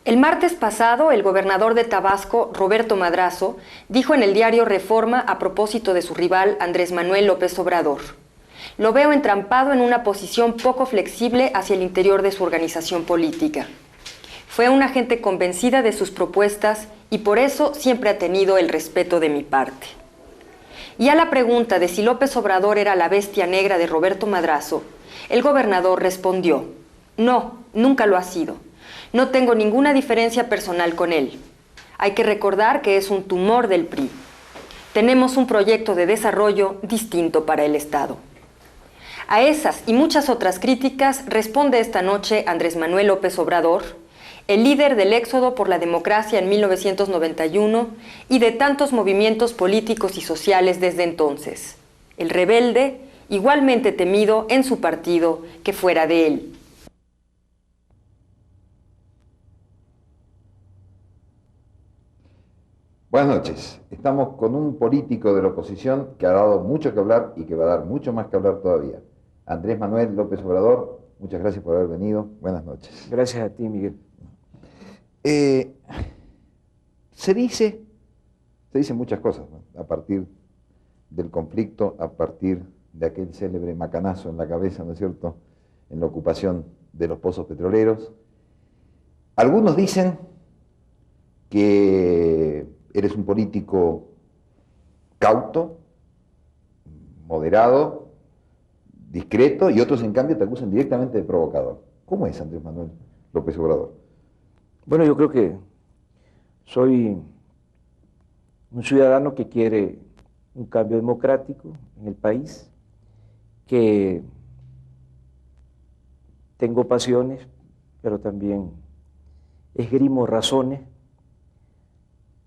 El martes pasado, el gobernador de Tabasco, Roberto Madrazo, dijo en el diario Reforma a propósito de su rival Andrés Manuel López Obrador: "Lo veo entrampado en una posición poco flexible hacia el interior de su organización política. Fue una gente convencida de sus propuestas y por eso siempre ha tenido el respeto de mi parte". Y a la pregunta de si López Obrador era la bestia negra de Roberto Madrazo, el gobernador respondió: "No, nunca lo ha sido. No tengo ninguna diferencia personal con él. Hay que recordar que es un tumor del PRI. Tenemos un proyecto de desarrollo distinto para el Estado". A esas y muchas otras críticas responde esta noche Andrés Manuel López Obrador, el líder del éxodo por la democracia en 1991 y de tantos movimientos políticos y sociales desde entonces. El rebelde, igualmente temido en su partido que fuera de él. Buenas noches. Estamos con un político de la oposición que ha dado mucho que hablar y que va a dar mucho más que hablar todavía. Andrés Manuel López Obrador, muchas gracias por haber venido. Buenas noches. Gracias a ti, Miguel. Se dicen muchas cosas, ¿no? A partir del conflicto, a partir de aquel célebre macanazo en la cabeza, ¿no es cierto?, en la ocupación de los pozos petroleros. Algunos dicen que eres un político cauto, moderado, discreto, y otros en cambio te acusan directamente de provocador. ¿Cómo es Andrés Manuel López Obrador? Bueno, yo creo que soy un ciudadano que quiere un cambio democrático en el país, que tengo pasiones, pero también esgrimo razones.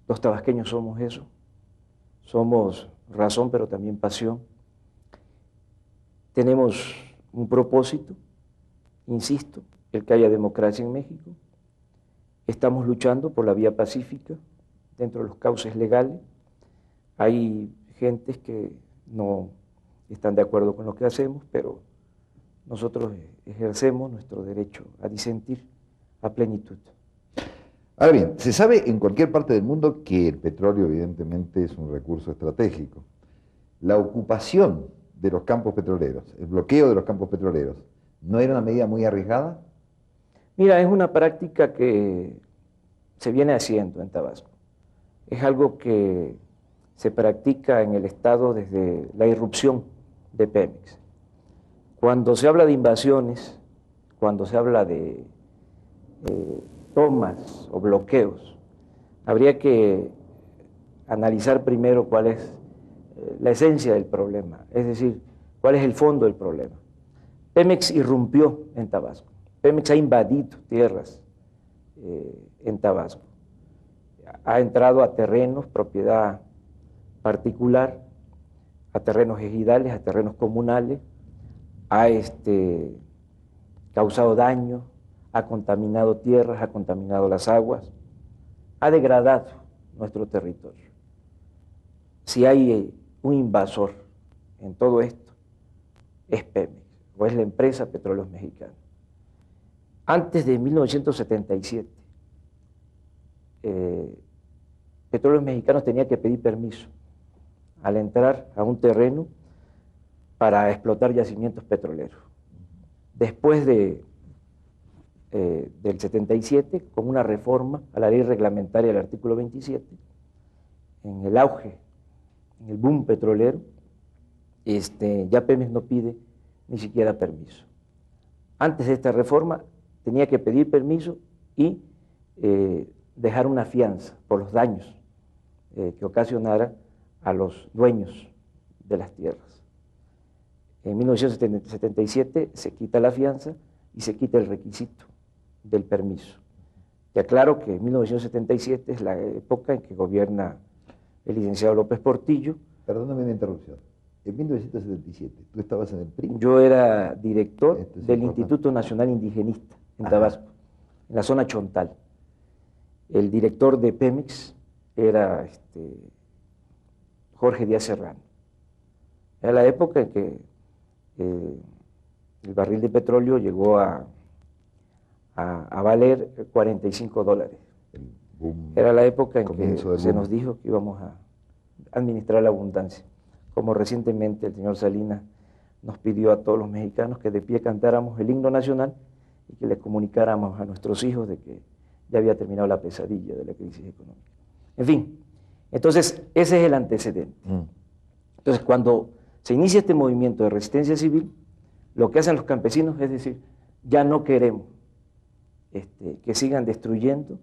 Los tabasqueños somos eso, somos razón, pero también pasión. Tenemos un propósito, insisto, el que haya democracia en México. Estamos luchando por la vía pacífica, dentro de los cauces legales. Hay gentes que no están de acuerdo con lo que hacemos, pero nosotros ejercemos nuestro derecho a disentir a plenitud. Ahora bien, se sabe en cualquier parte del mundo que el petróleo evidentemente es un recurso estratégico. La ocupación de los campos petroleros, el bloqueo de los campos petroleros, ¿no era una medida muy arriesgada? Mira, es una práctica que se viene haciendo en Tabasco. Es algo que se practica en el Estado desde la irrupción de Pemex. Cuando se habla de invasiones, cuando se habla de tomas o bloqueos, habría que analizar primero cuál es la esencia del problema, es decir, cuál es el fondo del problema. Pemex irrumpió en Tabasco, Pemex ha invadido tierras en Tabasco, ha entrado a terrenos, propiedad particular, a terrenos ejidales, a terrenos comunales, ha causado daño, ha contaminado tierras, ha contaminado las aguas, ha degradado nuestro territorio. Si hay un invasor en todo esto, es Pemex, o es la empresa Petróleos Mexicanos. Antes de 1977, Petróleos Mexicanos tenía que pedir permiso al entrar a un terreno para explotar yacimientos petroleros. Después del 77, con una reforma a la ley reglamentaria del artículo 27, en el auge, en el boom petrolero, ya Pemex no pide ni siquiera permiso. Antes de esta reforma tenía que pedir permiso y dejar una fianza por los daños que ocasionara a los dueños de las tierras. En 1977 se quita la fianza y se quita el requisito del permiso. Te aclaro que 1977 es la época en que gobierna el licenciado López Portillo. Perdóname la interrupción. En 1977, ¿tú estabas en el PRI? Yo era director del importante. Instituto Nacional Indigenista en Tabasco, en la zona Chontal. El director de Pemex era Jorge Díaz Serrano. Era la época en que el barril de petróleo llegó a a valer $45. El boom, Era la época en que comienzo del se boom. nos dijo que íbamos a administrar la abundancia, como recientemente el señor Salinas nos pidió a todos los mexicanos que de pie cantáramos el himno nacional y que le comunicáramos a nuestros hijos de que ya había terminado la pesadilla de la crisis económica. En fin, entonces ese es el antecedente. Entonces, cuando se inicia este movimiento de resistencia civil, lo que hacen los campesinos es decir, ya no queremos que sigan destruyendo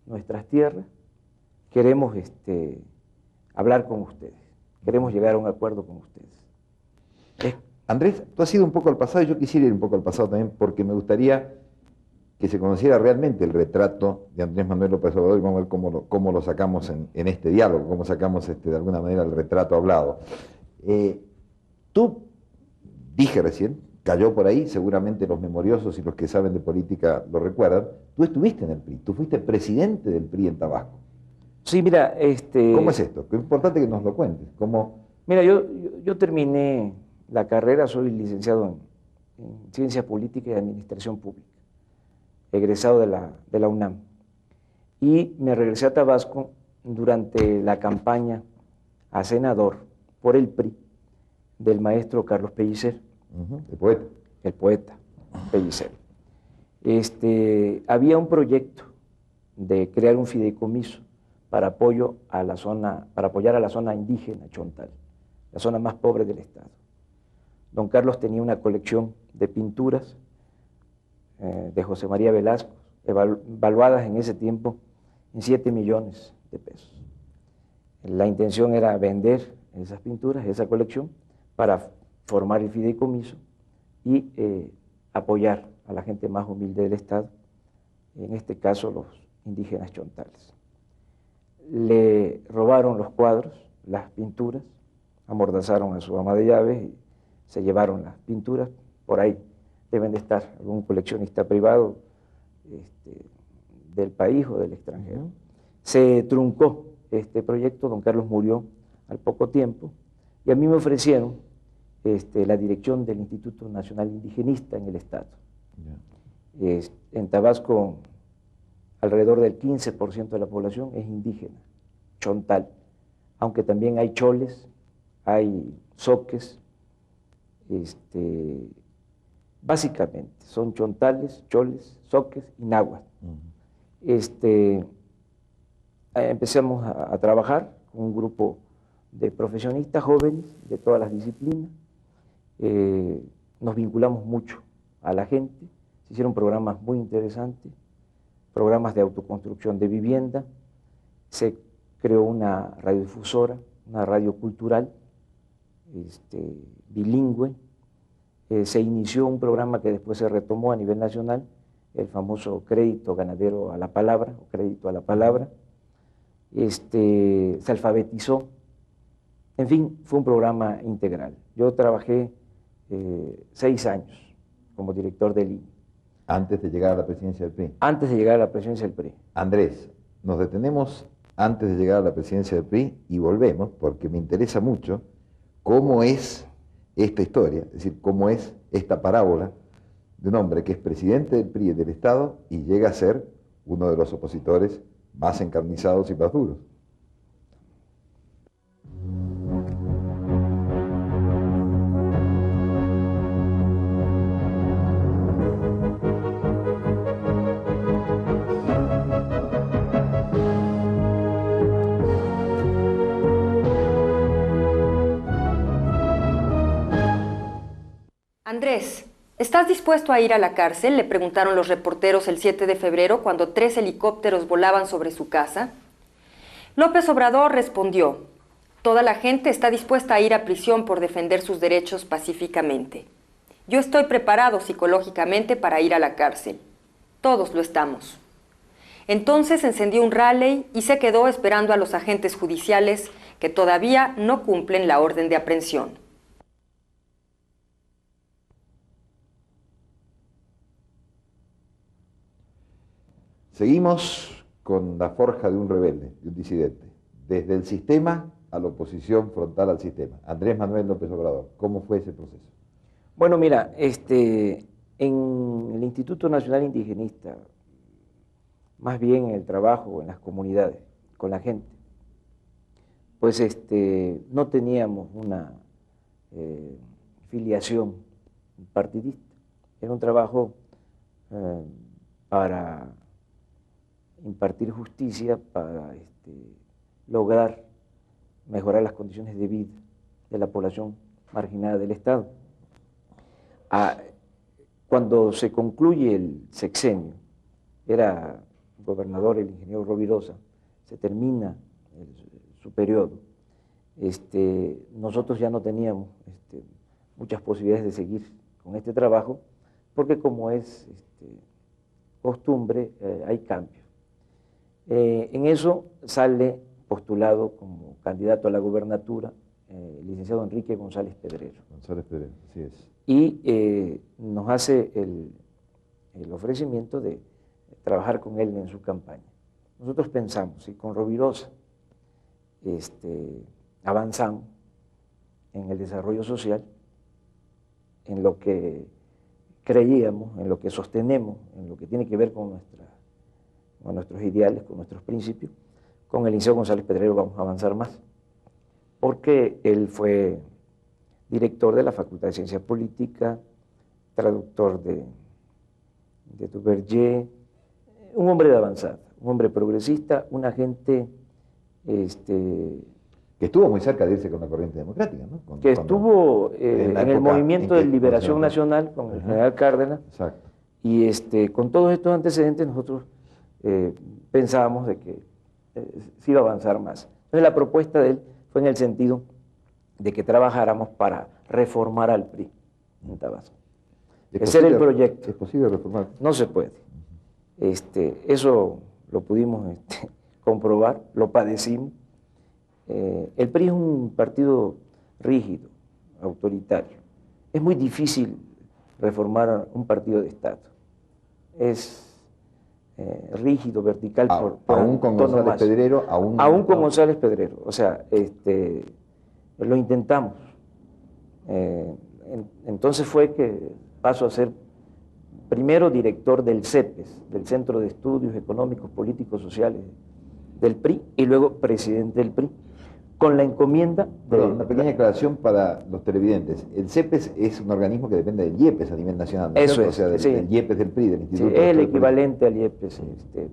nuestras tierras, queremos hablar con ustedes, queremos llegar a un acuerdo con ustedes. Andrés, tú has ido un poco al pasado y yo quisiera ir un poco al pasado también porque me gustaría que se conociera realmente el retrato de Andrés Manuel López Obrador y vamos a ver cómo lo sacamos en este diálogo, cómo sacamos de alguna manera el retrato hablado. Tú, dije recién, cayó por ahí, seguramente los memoriosos y los que saben de política lo recuerdan, tú estuviste en el PRI, tú fuiste presidente del PRI en Tabasco. Sí, mira, ¿Cómo es esto? Es importante que nos lo cuentes. Mira, yo terminé la carrera, soy licenciado en Ciencia Política y Administración Pública, egresado de la UNAM, y me regresé a Tabasco durante la campaña a senador por el PRI del maestro Carlos Pellicer. El poeta. El poeta Pellicer. Había un proyecto de crear un fideicomiso para apoyar a la zona indígena Chontal, la zona más pobre del estado. Don Carlos tenía una colección de pinturas de José María Velasco, evaluadas en ese tiempo en 7 millones de pesos. La intención era vender esas pinturas, esa colección, para formar el fideicomiso y apoyar a la gente más humilde del estado, en este caso los indígenas chontales. Le robaron los cuadros, las pinturas, amordazaron a su ama de llaves y se llevaron las pinturas. Por ahí deben de estar algún coleccionista privado del país o del extranjero. Se truncó este proyecto, don Carlos murió al poco tiempo, y a mí me ofrecieron la dirección del Instituto Nacional Indigenista en el estado. En Tabasco, alrededor del 15% de la población es indígena, chontal, aunque también hay choles, hay zoques, básicamente son chontales, choles, zoques y náhuatl. Empezamos a trabajar con un grupo de profesionistas jóvenes de todas las disciplinas, nos vinculamos mucho a la gente, se hicieron programas muy interesantes, programas de autoconstrucción de vivienda, se creó una radiodifusora, una radio cultural, bilingüe, se inició un programa que después se retomó a nivel nacional, el famoso crédito ganadero a la palabra, o crédito a la palabra, se alfabetizó, en fin, fue un programa integral. Yo trabajé 6 años como director del INE. Antes de llegar a la presidencia del PRI. Antes de llegar a la presidencia del PRI. Andrés, nos detenemos antes de llegar a la presidencia del PRI y volvemos porque me interesa mucho cómo es esta historia, es decir, cómo es esta parábola de un hombre que es presidente del PRI y del Estado y llega a ser uno de los opositores más encarnizados y más duros. Andrés, ¿estás dispuesto a ir a la cárcel?, le preguntaron los reporteros el 7 de febrero cuando 3 helicópteros volaban sobre su casa. López Obrador respondió: toda la gente está dispuesta a ir a prisión por defender sus derechos pacíficamente. Yo estoy preparado psicológicamente para ir a la cárcel. Todos lo estamos. Entonces encendió un rally y se quedó esperando a los agentes judiciales que todavía no cumplen la orden de aprehensión. Seguimos con la forja de un rebelde, de un disidente, desde el sistema a la oposición frontal al sistema. Andrés Manuel López Obrador, ¿cómo fue ese proceso? Bueno, mira, En el Instituto Nacional Indigenista, más bien en el trabajo en las comunidades, con la gente, pues no teníamos una filiación partidista. Era un trabajo para impartir justicia, para lograr mejorar las condiciones de vida de la población marginada del Estado. Cuando se concluye el sexenio, era gobernador el ingeniero Rovirosa, se termina su periodo, nosotros ya no teníamos muchas posibilidades de seguir con este trabajo, porque como es costumbre, hay cambios. En eso sale postulado como candidato a la gubernatura el licenciado Enrique González Pedrero. González Pedrero, así es. Y nos hace el ofrecimiento de trabajar con él en su campaña. Nosotros pensamos, si con Rovirosa avanzamos en el desarrollo social, en lo que creíamos, en lo que sostenemos, en lo que tiene que ver con nuestros ideales, con nuestros principios, con el licenciado González Pedrero vamos a avanzar más, porque él fue director de la Facultad de Ciencia Política, traductor de Duverger, un hombre de avanzada, un hombre progresista, una gente que estuvo muy cerca de irse con la corriente democrática, ¿no? Que estuvo en el movimiento de liberación nacional con el general Cárdenas. Exacto. Y con todos estos antecedentes nosotros pensábamos de que se iba a avanzar más. Entonces la propuesta de él fue en el sentido de que trabajáramos para reformar al PRI en Tabasco. Ese era el proyecto. ¿Es posible reformar? No se puede. Eso lo pudimos comprobar, lo padecimos. El PRI es un partido rígido, autoritario. Es muy difícil reformar un partido de Estado. Es rígido, vertical, aún con González Pedrero. Aún con González Pedrero. O sea, lo intentamos. Entonces fue que paso a ser primero director del CEPES, del Centro de Estudios Económicos, Políticos, Sociales del PRI, y luego presidente del PRI, con la encomienda de... Perdón, una pequeña aclaración para los televidentes. El CEPES es un organismo que depende del IEPES a nivel nacional, ¿no es cierto? O sea, del IEPES del PRI, del Instituto. Sí, es el equivalente al IEPES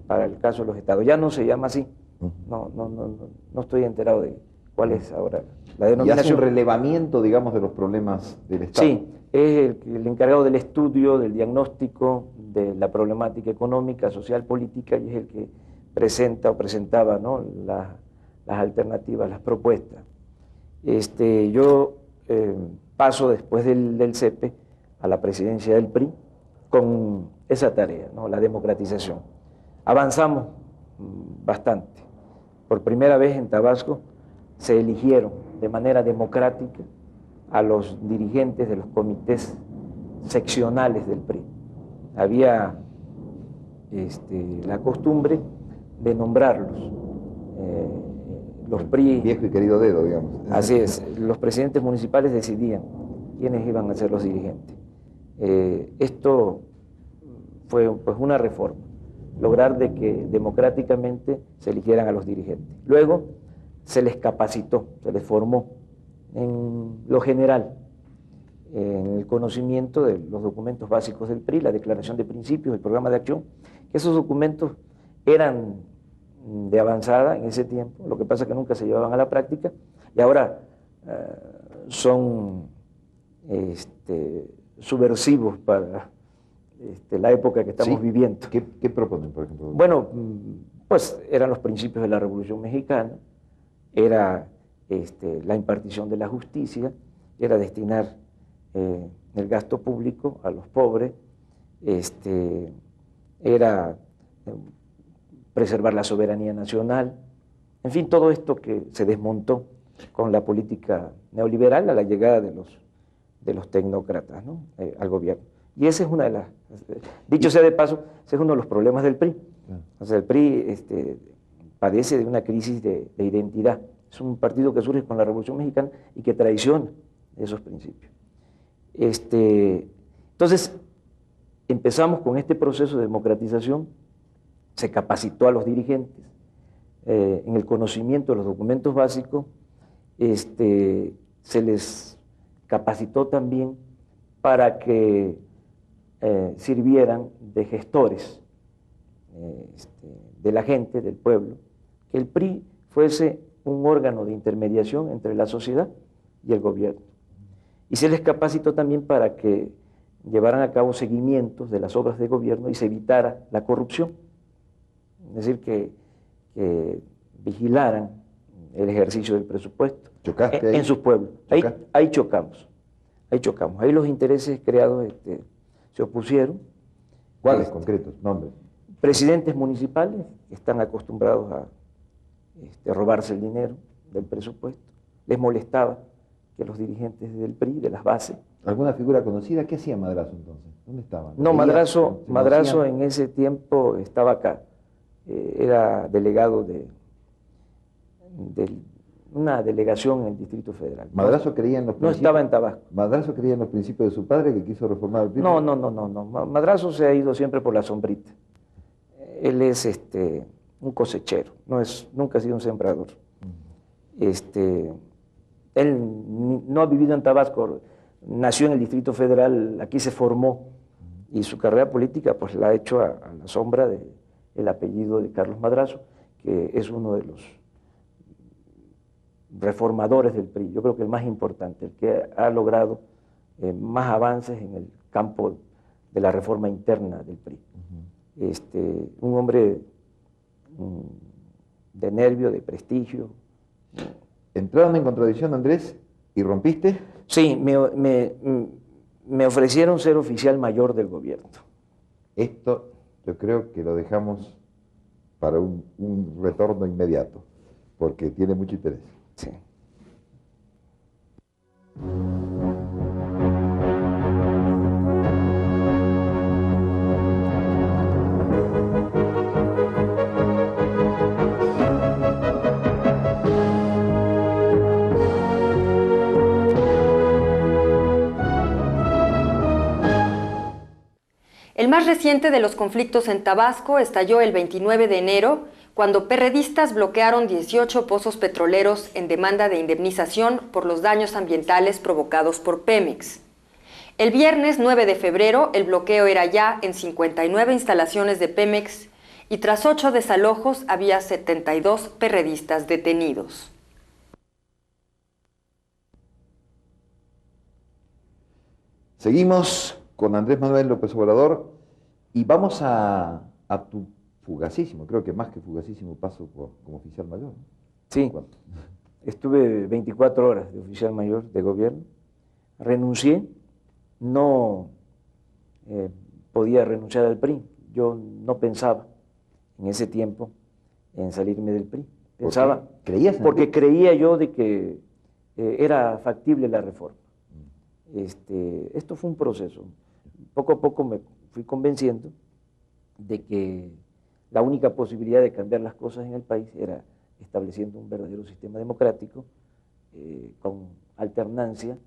para el caso de los estados. Ya no se llama así. No estoy enterado de cuál es ahora la denominación. Y hace un relevamiento, digamos, de los problemas del Estado. Sí, es el encargado del estudio, del diagnóstico de la problemática económica, social, política, y es el que presenta o presentaba, ¿no?, las alternativas, las propuestas. Yo paso después del CEPE a la presidencia del PRI con esa tarea, ¿no?, la democratización. Avanzamos bastante. Por primera vez en Tabasco se eligieron de manera democrática a los dirigentes de los comités seccionales del PRI. Había la costumbre de nombrarlos. Los PRI... Viejo y querido dedo, digamos. Así es, los presidentes municipales decidían quiénes iban a ser los dirigentes. Esto fue pues una reforma, lograr de que democráticamente se eligieran a los dirigentes. Luego se les capacitó, se les formó en lo general, en el conocimiento de los documentos básicos del PRI, la declaración de principios, el programa de acción, que esos documentos eran de avanzada en ese tiempo, lo que pasa es que nunca se llevaban a la práctica, y ahora son subversivos para la época que estamos viviendo. ¿Qué proponen, por ejemplo? Bueno, pues eran los principios de la Revolución Mexicana, era la impartición de la justicia, era destinar el gasto público a los pobres, era preservar la soberanía nacional, en fin, todo esto que se desmontó con la política neoliberal a la llegada de los tecnócratas, ¿no?, al gobierno. Y esa es una de las, dicho sea de paso, ese es uno de los problemas del PRI. O sea, el PRI padece de una crisis de identidad. Es un partido que surge con la Revolución Mexicana y que traiciona esos principios. Entonces, empezamos con este proceso de democratización, se capacitó a los dirigentes en el conocimiento de los documentos básicos, se les capacitó también para que sirvieran de gestores de la gente, del pueblo, que el PRI fuese un órgano de intermediación entre la sociedad y el gobierno. Y se les capacitó también para que llevaran a cabo seguimientos de las obras de gobierno y se evitara la corrupción. Es decir, que vigilaran el ejercicio del presupuesto en sus pueblos. Ahí chocamos. Ahí los intereses creados se opusieron. ¿Cuáles concretos? Nombres. Presidentes municipales que están acostumbrados a robarse el dinero del presupuesto. Les molestaba que los dirigentes del PRI, de las bases. ¿Alguna figura conocida? ¿Qué hacía Madrazo entonces? ¿Dónde estaba? No, Madrazo en ese tiempo estaba acá. Era delegado de una delegación en el Distrito Federal. ¿Madrazo creía en los principios? No estaba en Tabasco. ¿Madrazo creía en los principios de su padre que quiso reformar el PRI? No. Madrazo se ha ido siempre por la sombrita. Él es un cosechero, nunca ha sido un sembrador. Él no ha vivido en Tabasco, nació en el Distrito Federal, aquí se formó, y su carrera política pues la ha hecho a la sombra del apellido de Carlos Madrazo, que es uno de los reformadores del PRI, yo creo que el más importante, el que ha logrado más avances en el campo de la reforma interna del PRI. Un hombre de nervio, de prestigio. ¿Entraron en contradicción, Andrés, y rompiste? Sí, me ofrecieron ser oficial mayor del gobierno. Esto yo creo que lo dejamos para un retorno inmediato, porque tiene mucho interés. Sí. El más reciente de los conflictos en Tabasco estalló el 29 de enero, cuando perredistas bloquearon 18 pozos petroleros en demanda de indemnización por los daños ambientales provocados por Pemex. El viernes 9 de febrero, el bloqueo era ya en 59 instalaciones de Pemex y tras 8 desalojos había 72 perredistas detenidos. Seguimos con Andrés Manuel López Obrador y vamos a tu fugacísimo, creo que más que fugacísimo paso como oficial mayor. Sí, estuve 24 horas de oficial mayor de gobierno, renuncié, no podía renunciar al PRI, yo no pensaba en ese tiempo en salirme del PRI, pensaba, porque creía yo de que era factible la reforma. Esto fue un proceso, poco a poco me fui convenciendo de que la única posibilidad de cambiar las cosas en el país era estableciendo un verdadero sistema democrático, con alternancia,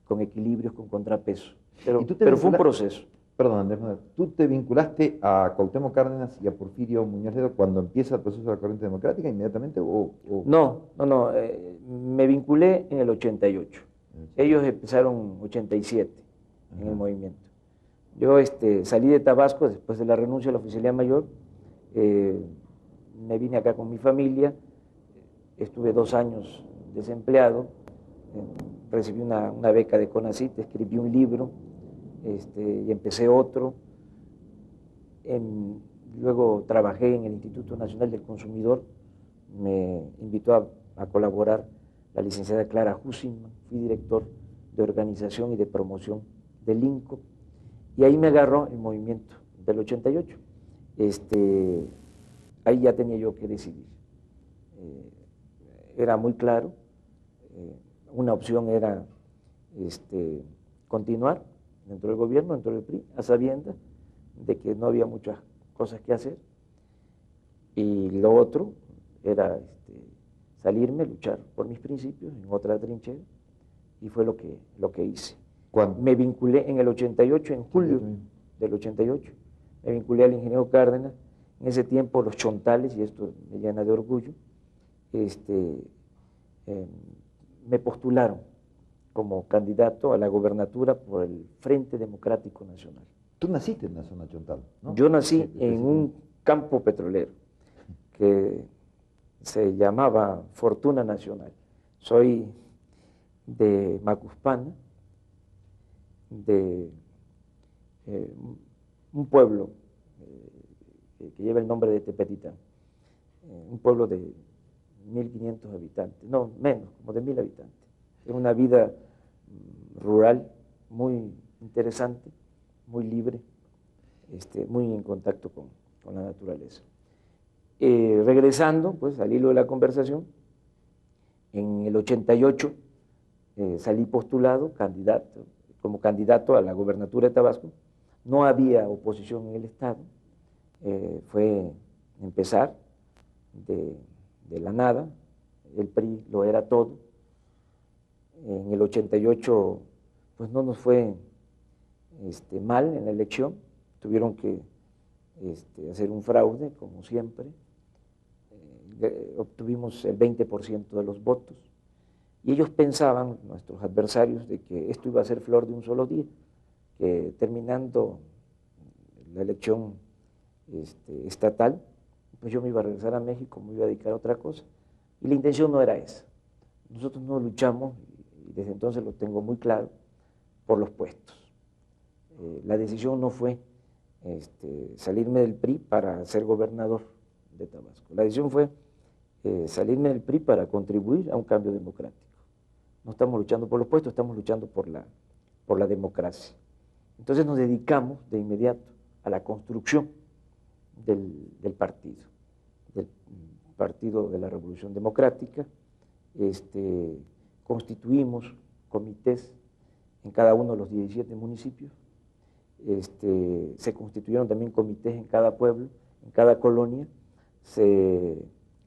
con equilibrios, con contrapesos. Pero fue un proceso. Perdón, Andrés Manuel, ¿tú te vinculaste a Cuauhtémoc Cárdenas y a Porfirio Muñoz Ledo cuando empieza el proceso de la corriente democrática inmediatamente? No, me vinculé en el 88. Ellos empezaron 87 en el movimiento. Yo salí de Tabasco después de la renuncia a la oficialía mayor, me vine acá con mi familia, estuve 2 años desempleado, recibí una beca de CONACYT, escribí un libro y empecé otro. Luego trabajé en el Instituto Nacional del Consumidor, me invitó a colaborar la licenciada Clara Hussingman, fui director de organización y de promoción del INCO, y ahí me agarró el movimiento del 88. Ahí ya tenía yo que decidir. Era muy claro, una opción era continuar dentro del gobierno, dentro del PRI, a sabiendas de que no había muchas cosas que hacer, y lo otro era salirme, luchar por mis principios en otra trinchera, y fue lo que hice. ¿Cuándo? Me vinculé en el 88, en julio, del 88, me vinculé al ingeniero Cárdenas. En ese tiempo los chontales, y esto me llena de orgullo, me postularon como candidato a la gobernatura por el Frente Democrático Nacional. Tú naciste en la zona chontal, ¿no? Yo nací en un campo petrolero que se llamaba Fortuna Nacional. Soy de Macuspana, de un pueblo que lleva el nombre de Tepetitán, un pueblo de 1.500 habitantes, no, menos, como de 1.000 habitantes. Es una vida rural muy interesante, muy libre, muy en contacto con la naturaleza. Regresando, pues, al hilo de la conversación, en el 88 salí postulado como candidato a la gobernatura de Tabasco. No había oposición en el Estado, fue empezar de la nada, el PRI lo era todo. En el 88 pues no nos fue mal en la elección, tuvieron que hacer un fraude, como siempre, obtuvimos el 20% de los votos, y ellos pensaban, nuestros adversarios, de que esto iba a ser flor de un solo día, que terminando la elección estatal, pues yo me iba a regresar a México, me iba a dedicar a otra cosa, y la intención no era esa. Nosotros no luchamos, y desde entonces lo tengo muy claro, por los puestos. La decisión no fue salirme del PRI para ser gobernador de Tabasco. La decisión fue salirme del PRI para contribuir a un cambio democrático. No estamos luchando por los puestos, estamos luchando por la democracia. Entonces nos dedicamos de inmediato a la construcción del Partido de la Revolución Democrática. Constituimos comités en cada uno de los 17 municipios. Se constituyeron también comités en cada pueblo, en cada colonia. Se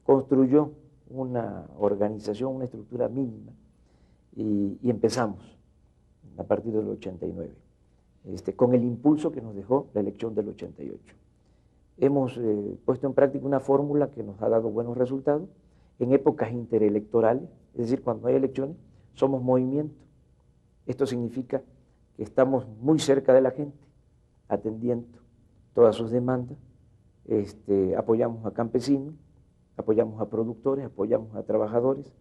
construyó una organización, una estructura mínima, y empezamos a partir del 89, con el impulso que nos dejó la elección del 88. Hemos puesto en práctica una fórmula que nos ha dado buenos resultados en épocas interelectorales, es decir, cuando hay elecciones, somos movimiento. Esto significa que estamos muy cerca de la gente, atendiendo todas sus demandas, apoyamos a campesinos, apoyamos a productores, apoyamos a trabajadores,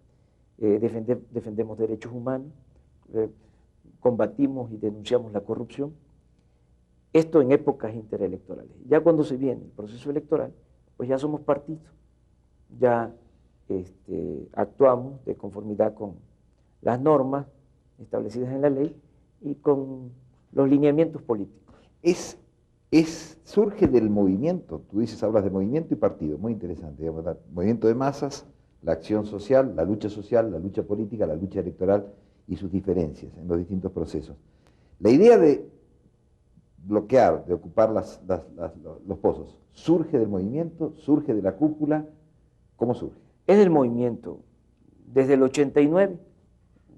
defendemos derechos humanos, combatimos y denunciamos la corrupción. Esto en épocas interelectorales. Ya cuando se viene el proceso electoral, pues ya somos partido, ya actuamos de conformidad con las normas establecidas en la ley y con los lineamientos políticos. Surge del movimiento, tú dices, hablas de movimiento y partido, muy interesante, digamos, movimiento de masas, la acción social, la lucha política, la lucha electoral y sus diferencias en los distintos procesos. La idea de bloquear, de ocupar los pozos, ¿surge del movimiento, surge de la cúpula? ¿Cómo surge? Es del movimiento, desde el 89,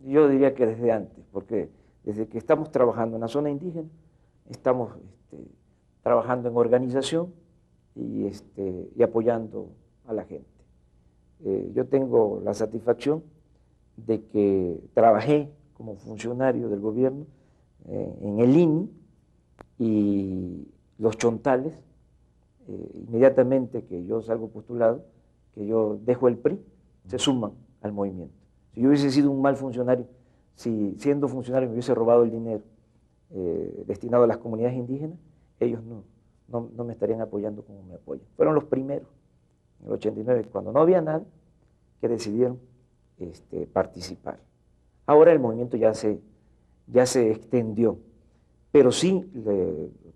yo diría que desde antes, porque desde que estamos trabajando en la zona indígena, estamos trabajando en organización y apoyando a la gente. Yo tengo la satisfacción de que trabajé como funcionario del gobierno en el INI, y los chontales, inmediatamente que yo salgo postulado, que yo dejo el PRI, se suman al movimiento. Si yo hubiese sido un mal funcionario, si siendo funcionario me hubiese robado el dinero destinado a las comunidades indígenas, ellos no me estarían apoyando como me apoyan. Fueron los primeros, en el 89, cuando no había nada, que decidieron participar. Ahora el movimiento ya se extendió, pero sí,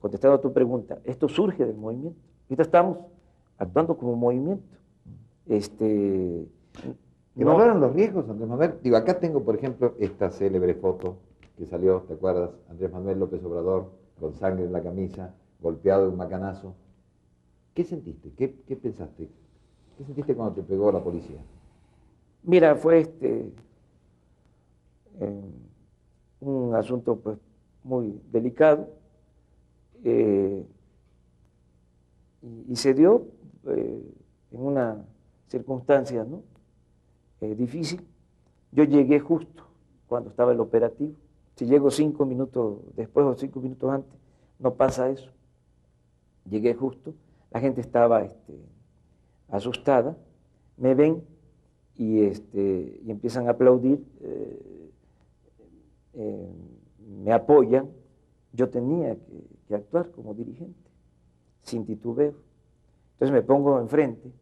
contestando a tu pregunta, esto surge del movimiento. Ahorita estamos actuando como movimiento. ¿Evaluaron los riesgos, Andrés Manuel? Digo, acá tengo, por ejemplo, esta célebre foto que salió, ¿te acuerdas? Andrés Manuel López Obrador, con sangre en la camisa, golpeado de un macanazo. ¿Qué sentiste? ¿Qué pensaste? ¿Qué sentiste cuando te pegó la policía? Mira, fue un asunto pues muy delicado. y se dio en una circunstancia, ¿no? Difícil. Yo llegué justo cuando estaba el operativo. Si llego 5 minutos después o 5 minutos antes, no pasa eso. Llegué justo, la gente estaba asustada, me ven y empiezan a aplaudir, me apoyan. Yo tenía que actuar como dirigente, sin titubeo. Entonces me pongo enfrente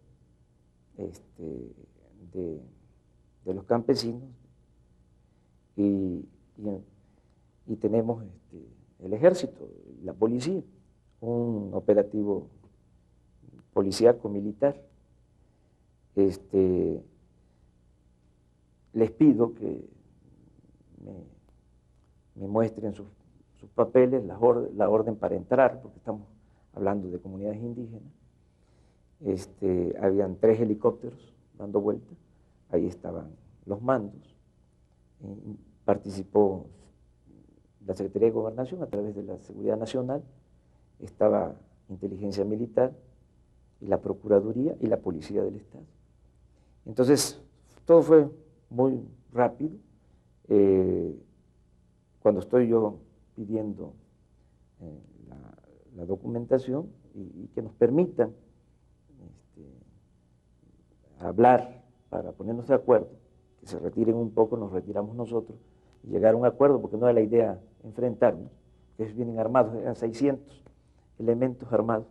de los campesinos y tenemos el ejército, la policía, un operativo policíaco militar. Les pido que me muestren sus papeles, la orden para entrar, porque estamos hablando de comunidades indígenas. Habían 3 helicópteros dando vuelta, ahí estaban los mandos. Participó la Secretaría de Gobernación a través de la Seguridad Nacional, estaba Inteligencia Militar y la Procuraduría y la Policía del Estado. Entonces, todo fue muy rápido. Cuando estoy yo pidiendo la documentación y que nos permitan hablar para ponernos de acuerdo, que se retiren un poco, nos retiramos nosotros y llegar a un acuerdo, porque no era la idea enfrentarnos, que ellos vienen armados, eran 600 elementos armados,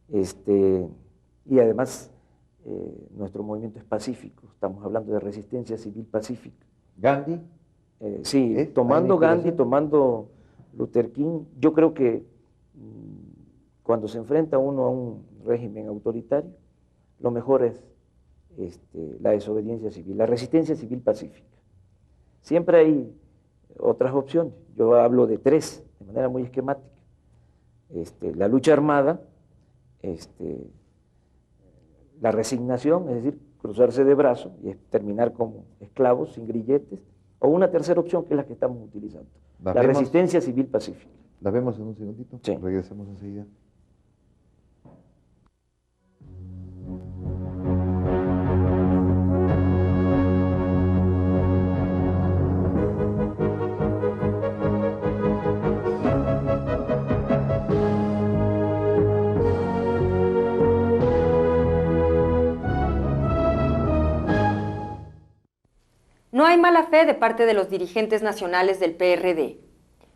y además nuestro movimiento es pacífico, estamos hablando de resistencia civil pacífica. ¿Gandhi? Sí, tomando Gandhi, tomando Luther King. Yo creo que cuando se enfrenta uno a un régimen autoritario, lo mejor es la desobediencia civil, la resistencia civil pacífica. Siempre hay otras opciones, yo hablo de 3, de manera muy esquemática. La lucha armada, la resignación, es decir, cruzarse de brazos y terminar como esclavos, sin grilletes, o una tercera opción que es la que estamos utilizando, la resistencia civil pacífica. ¿La vemos en un segundito? Sí. Regresamos enseguida. No hay mala fe de parte de los dirigentes nacionales del PRD.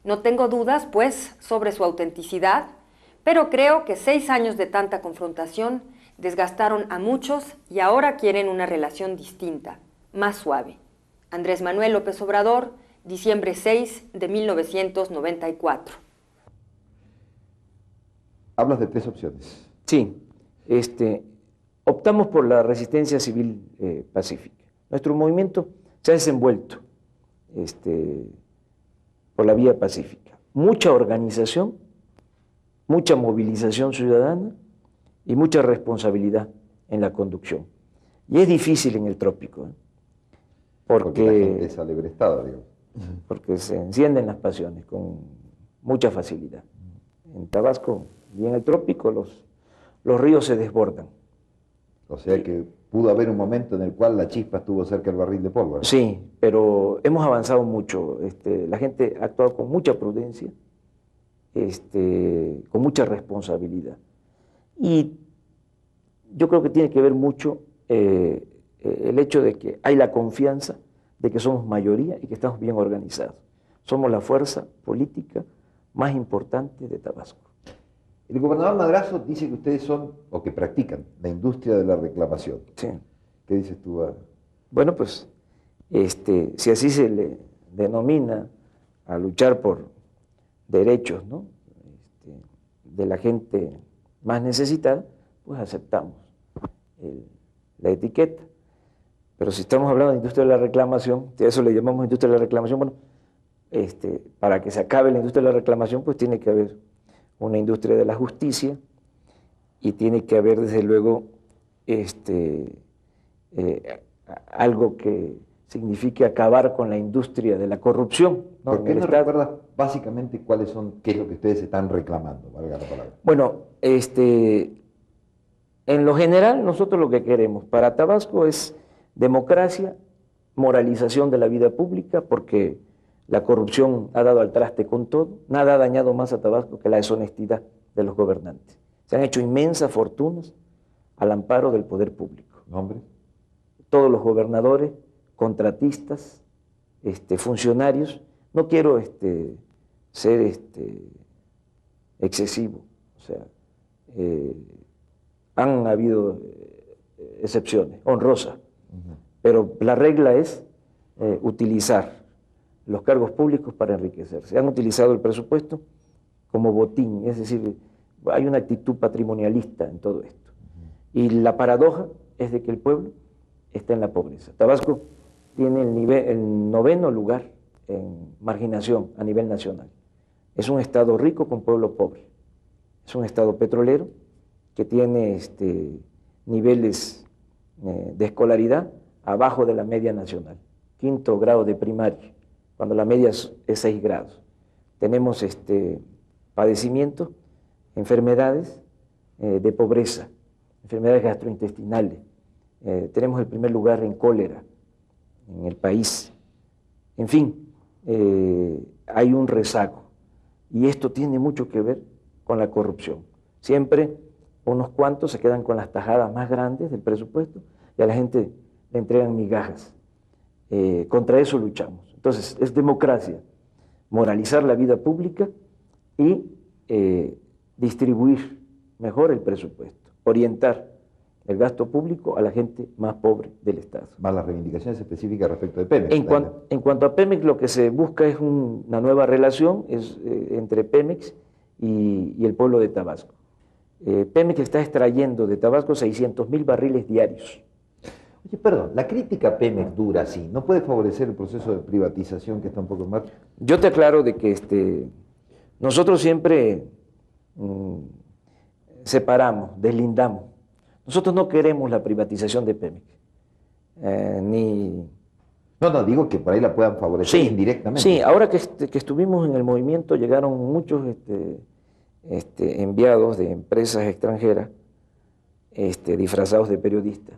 No tengo dudas, pues, sobre su autenticidad, pero creo que 6 años de tanta confrontación desgastaron a muchos y ahora quieren una relación distinta, más suave. Andrés Manuel López Obrador, diciembre 6 de 1994. Hablas de 3 opciones. Sí, optamos por la resistencia civil pacífica. Nuestro movimiento se ha desenvuelto por la vía pacífica. Mucha organización, mucha movilización ciudadana y mucha responsabilidad en la conducción. Y es difícil en el trópico, Porque la gente es alebrestada, digamos. Porque se encienden las pasiones con mucha facilidad. En Tabasco y en el trópico los ríos se desbordan. O sea que pudo haber un momento en el cual la chispa estuvo cerca del barril de pólvora. Sí, pero hemos avanzado mucho. La gente ha actuado con mucha prudencia, con mucha responsabilidad. Y yo creo que tiene que ver mucho el hecho de que hay la confianza de que somos mayoría y que estamos bien organizados. Somos la fuerza política más importante de Tabasco. El gobernador Madrazo dice que ustedes son, o que practican, la industria de la reclamación. Sí. ¿Qué dices tú? Bueno, pues, si así se le denomina a luchar por derechos, ¿no? De la gente más necesitada, pues aceptamos la etiqueta. Pero si estamos hablando de industria de la reclamación, a eso le llamamos industria de la reclamación, bueno, para que se acabe la industria de la reclamación, pues tiene que haber una industria de la justicia y tiene que haber, desde luego, algo que signifique acabar con la industria de la corrupción, ¿no? ¿Por qué no recuerdas básicamente, qué es lo que ustedes están reclamando, valga la palabra. Bueno, en lo general, nosotros lo que queremos para Tabasco es democracia, moralización de la vida pública, porque la corrupción ha dado al traste con todo. Nada ha dañado más a Tabasco que la deshonestidad de los gobernantes. Se han hecho inmensas fortunas al amparo del poder público. ¿Nombre? Todos los gobernadores, contratistas, funcionarios. No quiero ser excesivo, o sea, han habido excepciones, honrosas, pero la regla es utilizar los cargos públicos para enriquecerse. Han utilizado el presupuesto como botín, es decir, hay una actitud patrimonialista en todo esto. Y la paradoja es de que el pueblo está en la pobreza. Tabasco tiene el 9º lugar en marginación a nivel nacional. Es un estado rico con pueblo pobre. Es un estado petrolero que tiene niveles de escolaridad abajo de la media nacional. 5º grado de primaria, cuando la media es 6 grados. Tenemos padecimientos, enfermedades de pobreza, enfermedades gastrointestinales. Tenemos el primer lugar en cólera en el país. En fin, hay un rezago. Y esto tiene mucho que ver con la corrupción. Siempre unos cuantos se quedan con las tajadas más grandes del presupuesto y a la gente le entregan migajas. Contra eso luchamos. Entonces, es democracia, moralizar la vida pública y distribuir mejor el presupuesto, orientar el gasto público a la gente más pobre del Estado. Más las reivindicaciones específicas respecto de Pemex. En cuanto a Pemex, lo que se busca es una nueva relación entre Pemex y el pueblo de Tabasco. Pemex está extrayendo de Tabasco 600.000 barriles diarios. Oye, perdón, la crítica a Pemex dura así, ¿no puede favorecer el proceso de privatización que está un poco en marcha? Yo te aclaro de que nosotros siempre separamos, deslindamos. Nosotros no queremos la privatización de Pemex, No, digo que por ahí la puedan favorecer indirectamente. Sí, ahora que estuvimos en el movimiento llegaron muchos enviados de empresas extranjeras disfrazados de periodistas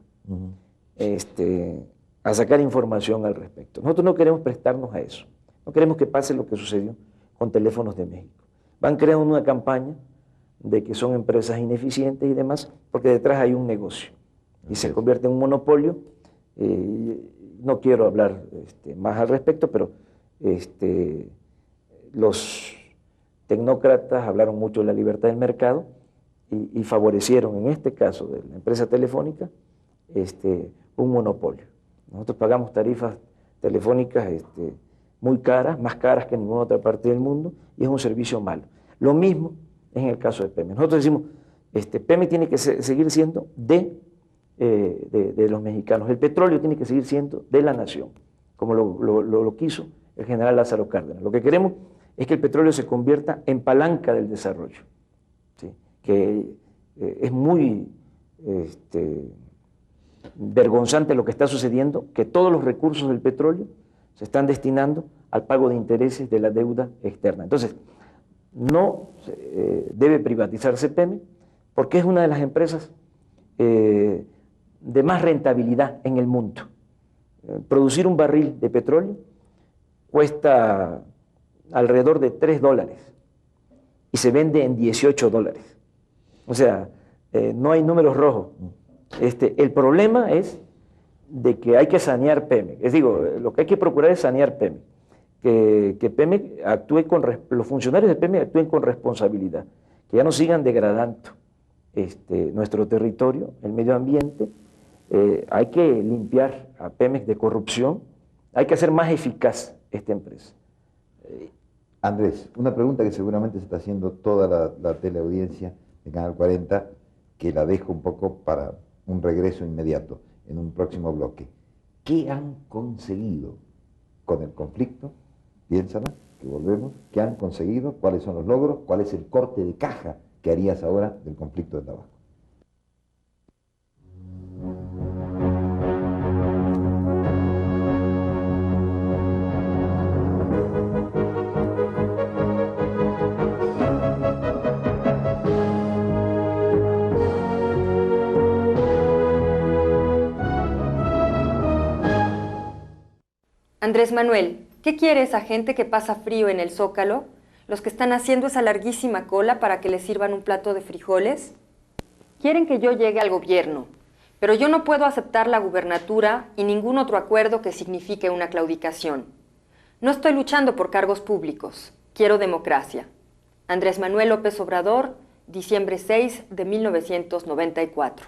a sacar información al respecto. Nosotros no queremos prestarnos a eso, no queremos que pase lo que sucedió con Teléfonos de México. Van creando una campaña de que son empresas ineficientes y demás, porque detrás hay un negocio y se convierte en un monopolio. No quiero hablar más al respecto, pero los tecnócratas hablaron mucho de la libertad del mercado y favorecieron, en este caso de la empresa telefónica, un monopolio. Nosotros pagamos tarifas telefónicas muy caras, más caras que en ninguna otra parte del mundo, y es un servicio malo. Lo mismo es en el caso de Pemex. Nosotros decimos, Pemex tiene que seguir siendo de los mexicanos. El petróleo tiene que seguir siendo de la nación, como lo quiso el general Lázaro Cárdenas. Lo que queremos es que el petróleo se convierta en palanca del desarrollo, ¿sí? Que es muy vergonzante lo que está sucediendo, que todos los recursos del petróleo se están destinando al pago de intereses de la deuda externa. Entonces, no debe privatizarse Pemex porque es una de las empresas de más rentabilidad en el mundo. Producir un barril de petróleo cuesta alrededor de $3 y se vende en $18. O sea, no hay números rojos. El problema es de que hay que sanear Pemex. Es digo, lo que hay que procurar es sanear Pemex. Que Pemex actúe los funcionarios de Pemex actúen con responsabilidad, que ya no sigan degradando nuestro territorio, el medio ambiente. Hay que limpiar a Pemex de corrupción, hay que hacer más eficaz esta empresa. Andrés, una pregunta que seguramente se está haciendo toda la teleaudiencia de Canal 40, que la dejo un poco para un regreso inmediato en un próximo bloque. ¿Qué han conseguido con el conflicto? Piénsala, que volvemos. ¿Qué han conseguido? ¿Cuáles son los logros? ¿Cuál es el corte de caja que harías ahora del conflicto de Tabasco? Andrés Manuel, ¿qué quiere esa gente que pasa frío en el Zócalo? ¿Los que están haciendo esa larguísima cola para que les sirvan un plato de frijoles? Quieren que yo llegue al gobierno, pero yo no puedo aceptar la gubernatura y ningún otro acuerdo que signifique una claudicación. No estoy luchando por cargos públicos, quiero democracia. Andrés Manuel López Obrador, diciembre 6 de 1994.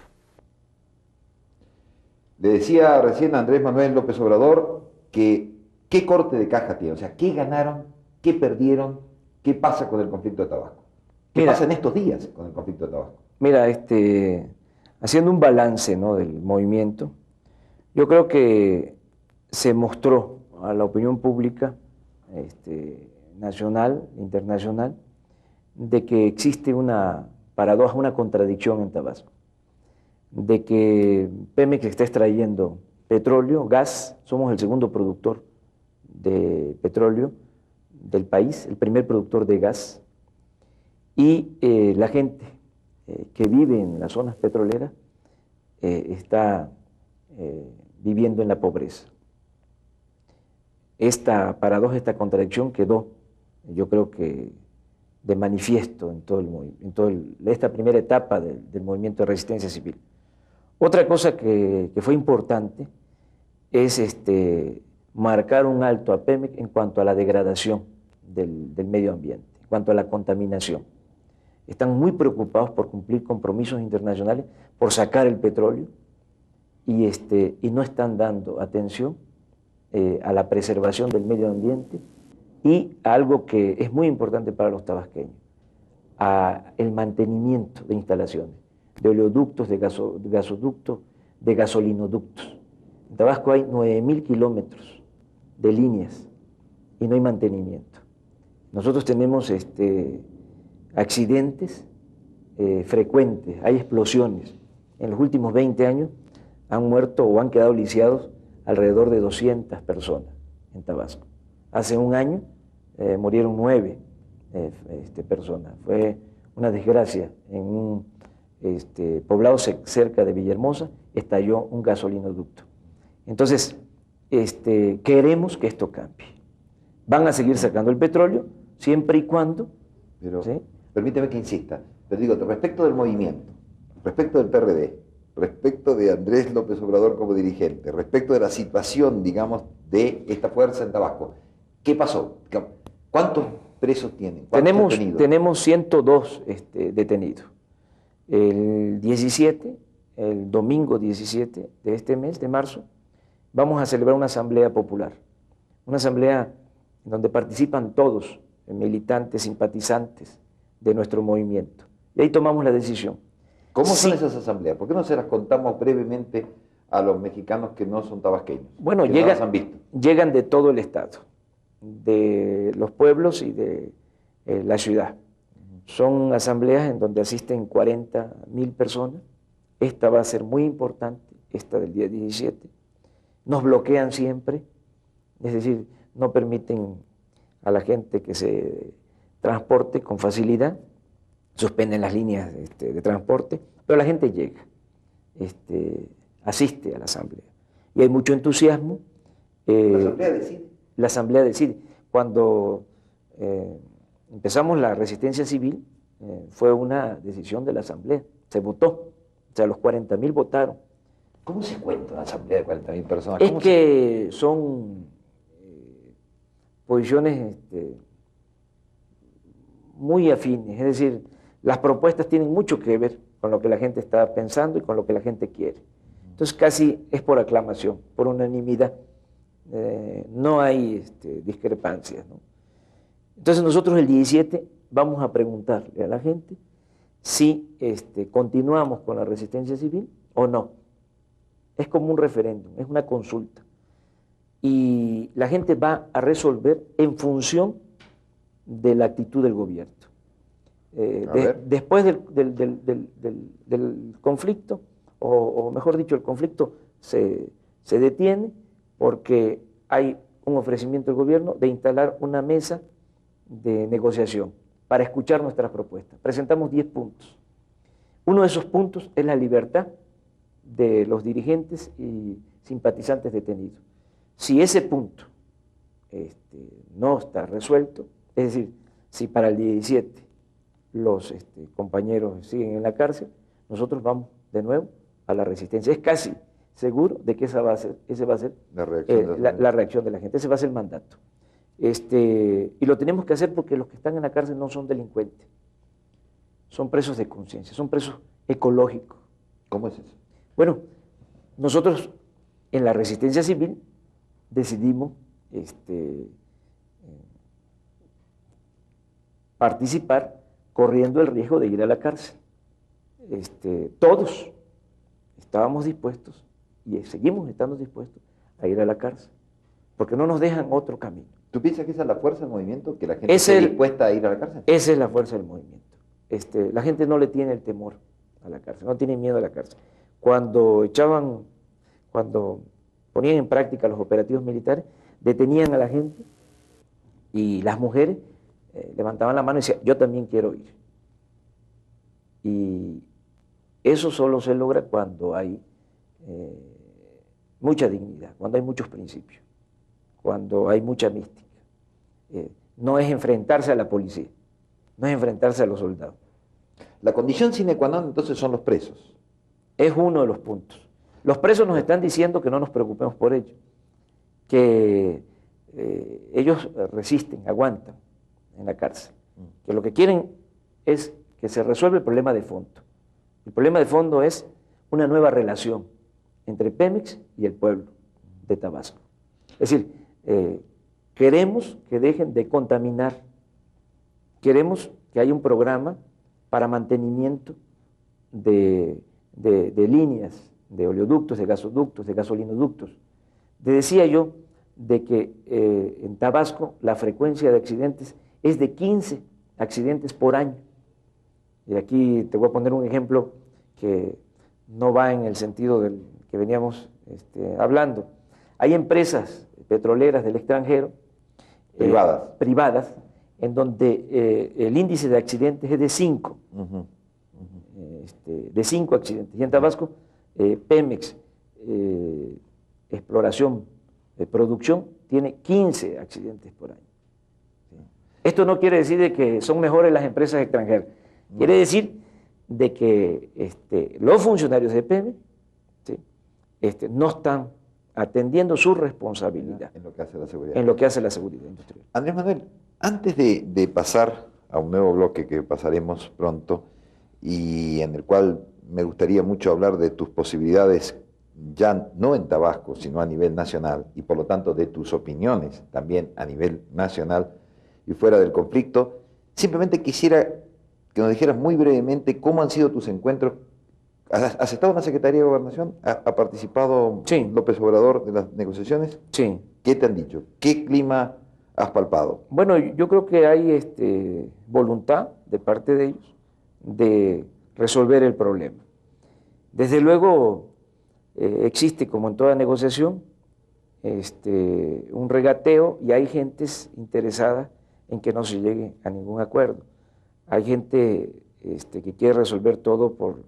Le decía recién a Andrés Manuel López Obrador que qué corte de caja tiene, o sea, qué ganaron, qué perdieron, qué pasa con el conflicto de Tabasco. ¿Qué pasa en estos días con el conflicto de Tabasco? Mira, haciendo un balance, ¿no?, del movimiento, yo creo que se mostró a la opinión pública nacional, internacional, de que existe una paradoja, una contradicción en Tabasco, de que Pemex está extrayendo petróleo, gas, somos el segundo productor de petróleo del país, el primer productor de gas, y la gente que vive en las zonas petroleras está viviendo en la pobreza. Esta paradoja, esta contradicción quedó, yo creo que de manifiesto en esta primera etapa del movimiento de resistencia civil. Otra cosa que fue importante es marcar un alto a Pemex en cuanto a la degradación del medio ambiente, en cuanto a la contaminación. Están muy preocupados por cumplir compromisos internacionales, por sacar el petróleo, y no están dando atención a la preservación del medio ambiente y a algo que es muy importante para los tabasqueños, a el mantenimiento de instalaciones, de oleoductos, de gasoductos, de gasolinoductos. En Tabasco hay 9.000 kilómetros de líneas y no hay mantenimiento. Nosotros tenemos accidentes frecuentes, hay explosiones. En los últimos 20 años han muerto o han quedado lisiados alrededor de 200 personas en Tabasco. Hace un año murieron 9 personas. Fue una desgracia. En un poblado cerca de Villahermosa estalló un gasolinoducto. Entonces, queremos que esto cambie. Van a seguir sacando el petróleo siempre y cuando... Pero ¿sí? Permíteme que insista. Te digo, respecto del movimiento, respecto del PRD, respecto de Andrés López Obrador como dirigente, respecto de la situación, digamos, de esta fuerza en Tabasco, ¿qué pasó? ¿Cuántos presos tienen? ¿Cuántos detenidos? Tenemos 102 detenidos. El 17, el domingo 17 de este mes, de marzo, vamos a celebrar una asamblea popular, una asamblea en donde participan todos, militantes, simpatizantes de nuestro movimiento. Y ahí tomamos la decisión. ¿Cómo son esas asambleas? ¿Por qué no se las contamos brevemente a los mexicanos que no son tabasqueños? Bueno, no las han visto. Llegan de todo el estado, de los pueblos y de la ciudad. Son asambleas en donde asisten 40.000 personas. Esta va a ser muy importante, esta del día 17. Nos bloquean siempre, es decir, no permiten a la gente que se transporte con facilidad, suspenden las líneas de transporte, pero la gente llega, asiste a la asamblea. Y hay mucho entusiasmo. ¿La asamblea decide? La asamblea decide. Cuando empezamos la resistencia civil, fue una decisión de la asamblea, se votó, o sea, los 40.000 votaron. ¿Cómo se cuenta una asamblea de 40.000 personas? Es que son posiciones muy afines, es decir, las propuestas tienen mucho que ver con lo que la gente está pensando y con lo que la gente quiere. Entonces casi es por aclamación, por unanimidad, no hay discrepancias, ¿no? Entonces nosotros el 17 vamos a preguntarle a la gente si continuamos con la resistencia civil o no. Es como un referéndum, es una consulta. Y la gente va a resolver en función de la actitud del gobierno. Después del conflicto, o mejor dicho, el conflicto se detiene porque hay un ofrecimiento del gobierno de instalar una mesa de negociación para escuchar nuestras propuestas. Presentamos 10 puntos. Uno de esos puntos es la libertad de los dirigentes y simpatizantes detenidos. Si ese punto no está resuelto. Es decir, si para el 17 los compañeros siguen en la cárcel, nosotros vamos de nuevo a la resistencia. Es casi seguro de que ese va a ser la reacción de la gente, ese va a ser el mandato. Y lo tenemos que hacer porque los que están en la cárcel no son delincuentes, son presos de conciencia, son presos ecológicos. ¿Cómo es eso? Bueno, nosotros en la resistencia civil decidimos participar corriendo el riesgo de ir a la cárcel. Todos estábamos dispuestos y seguimos estando dispuestos a ir a la cárcel, porque no nos dejan otro camino. ¿Tú piensas que esa es la fuerza del movimiento, que la gente esté dispuesta a ir a la cárcel? Esa es la fuerza del movimiento. La gente no le tiene el temor a la cárcel, no tiene miedo a la cárcel. Cuando ponían en práctica los operativos militares, detenían a la gente y las mujeres levantaban la mano y decían, yo también quiero ir. Y eso solo se logra cuando hay mucha dignidad, cuando hay muchos principios, cuando hay mucha mística. No es enfrentarse a la policía, no es enfrentarse a los soldados. La condición sine qua non entonces son los presos. Es uno de los puntos. Los presos nos están diciendo que no nos preocupemos por ello, que ellos resisten, aguantan en la cárcel, que lo que quieren es que se resuelva el problema de fondo. El problema de fondo es una nueva relación entre Pemex y el pueblo de Tabasco. Es decir, queremos que dejen de contaminar, queremos que haya un programa para mantenimiento de líneas, de oleoductos, de gasoductos, de gasolinoductos. Te decía yo de que en Tabasco la frecuencia de accidentes es de 15 accidentes por año. Y aquí te voy a poner un ejemplo que no va en el sentido del que veníamos hablando. Hay empresas petroleras del extranjero, privadas, en donde el índice de accidentes es de 5. De 5 accidentes. Y en Tabasco, Pemex, exploración, producción, tiene 15 accidentes por año. Esto no quiere decir de que son mejores las empresas extranjeras. Quiere decir de que los funcionarios de Pemex no están atendiendo su responsabilidad en lo que hace la seguridad. En lo que hace la seguridad industrial. Andrés Manuel, antes de pasar a un nuevo bloque que pasaremos pronto y en el cual me gustaría mucho hablar de tus posibilidades, ya no en Tabasco, sino a nivel nacional, y por lo tanto de tus opiniones también a nivel nacional y fuera del conflicto, simplemente quisiera que nos dijeras muy brevemente cómo han sido tus encuentros. ¿Has estado en la Secretaría de Gobernación? ¿Ha participado sí. López Obrador de las negociaciones? Sí. ¿Qué te han dicho? ¿Qué clima has palpado? Bueno, yo creo que hay voluntad de parte de ellos de resolver el problema. Desde luego existe, como en toda negociación, un regateo y hay gentes interesadas en que no se llegue a ningún acuerdo. Hay gente que quiere resolver todo por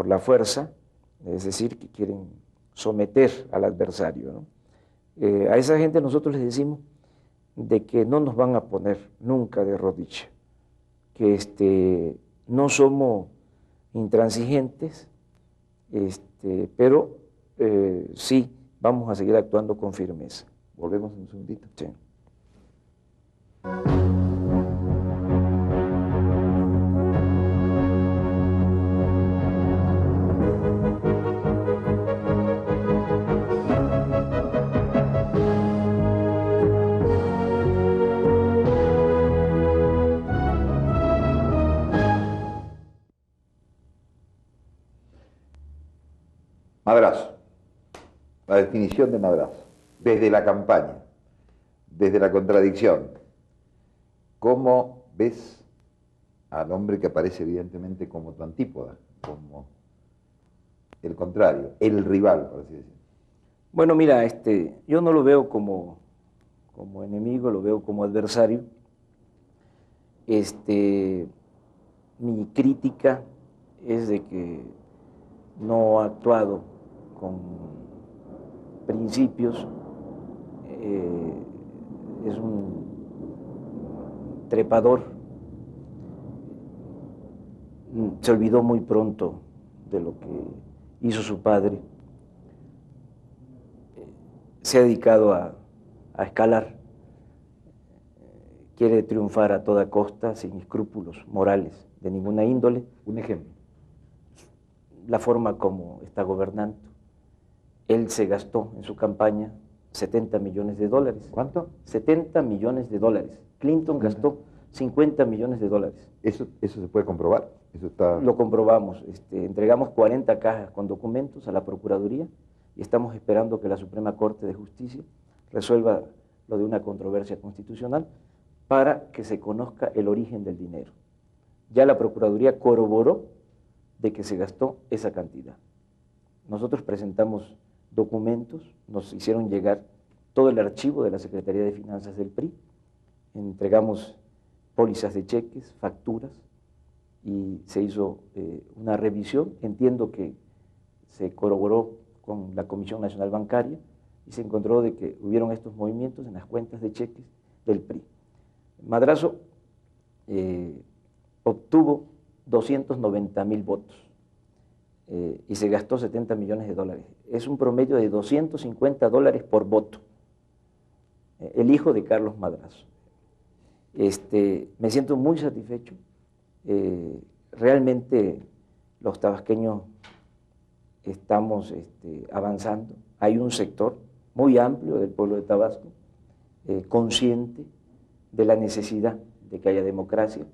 la fuerza, es decir, que quieren someter al adversario, ¿no? A esa gente nosotros les decimos de que no nos van a poner nunca de rodilla, que no somos intransigentes, pero sí vamos a seguir actuando con firmeza. Volvemos en un segundito. Sí. Madrazo, la definición de madrazo, desde la campaña, desde la contradicción. ¿Cómo ves al hombre que aparece evidentemente como tu antípoda, como el contrario, el rival, por así decirlo? Bueno, mira, yo no lo veo como enemigo, lo veo como adversario. Mi crítica es de que no ha actuado con principios es un trepador, se olvidó muy pronto de lo que hizo su padre, se ha dedicado a escalar, quiere triunfar a toda costa, sin escrúpulos morales de ninguna índole. Un ejemplo. La forma como está gobernando. Él se gastó en su campaña 70 millones de dólares. ¿Cuánto? 70 millones de dólares. Clinton gastó 50 millones de dólares. ¿Eso se puede comprobar? Eso está... Lo comprobamos. Entregamos 40 cajas con documentos a la Procuraduría y estamos esperando que la Suprema Corte de Justicia resuelva lo de una controversia constitucional para que se conozca el origen del dinero. Ya la Procuraduría corroboró de que se gastó esa cantidad. Nosotros presentamos documentos, nos hicieron llegar todo el archivo de la Secretaría de Finanzas del PRI, entregamos pólizas de cheques, facturas, y se hizo una revisión. Entiendo que se corroboró con la Comisión Nacional Bancaria y se encontró de que hubieron estos movimientos en las cuentas de cheques del PRI. Madrazo obtuvo 290,000 votos y se gastó 70 millones de dólares. Es un promedio de 250 dólares por voto. El hijo de Carlos Madrazo. Me siento muy satisfecho. Realmente los tabasqueños estamos avanzando. Hay un sector muy amplio del pueblo de Tabasco consciente de la necesidad de que haya democracia.